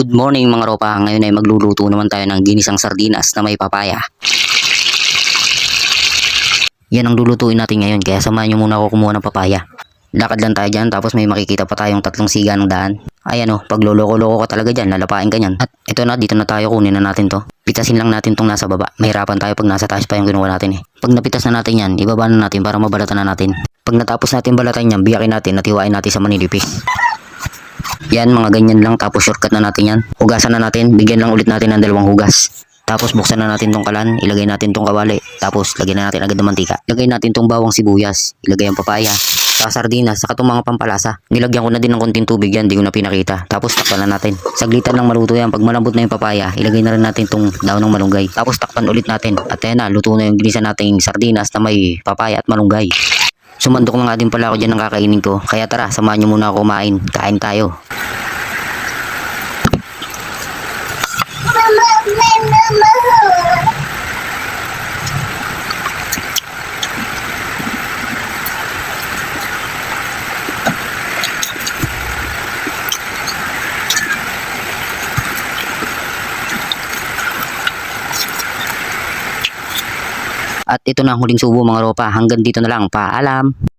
Good morning mga ropa, ngayon ay magluluto naman tayo ng ginisang sardinas na may papaya. Yan ang lulutuin natin ngayon, kaya samahan nyo muna ako kumuha ng papaya. Lakad lang tayo dyan, tapos may makikita pa tayong tatlong siga ng daan. Ayan o, pag loloko-loko ka talaga dyan, lalapain ka nyan. At ito na, dito na tayo, kunin na natin to. Pitasin lang natin tong nasa baba. Mahirapan tayo pag nasa taas pa yung ginawa natin eh. Pag napitas na natin yan, ibaba na natin para mabalatan na natin. Pag natapos natin balatan yan, biyakin natin at hiwain natin sa maninipis. Yan, mga ganyan lang, tapos shortcut na natin yan. Hugasan na natin, bigyan lang ulit natin ng 2 hugas. Tapos buksan na natin tong kalan, ilagay natin tong kawali. Tapos lagyan na natin agad ng mantika. Ilagay natin tong bawang sibuyas, ilagay ang papaya, sa sardinas, saka tong mga pampalasa. Nilagyan ko na din ng konting tubig yan, di ko na pinakita. Tapos takpan na natin. Saglitan lang maluto yan. Pag malambot na yung papaya, ilagay na rin natin tong daon ng malunggay. Tapos takpan ulit natin. At ayan na, luto na yung ginisa nating sardinas na may papaya at malunggay. Sumandok na nga din pala ako dyan ng kakainin ko. Kaya tara, samahan nyo muna ako kumain. Kain tayo. At ito na ang huling subo mga ropa. Hanggang dito na lang. Paalam.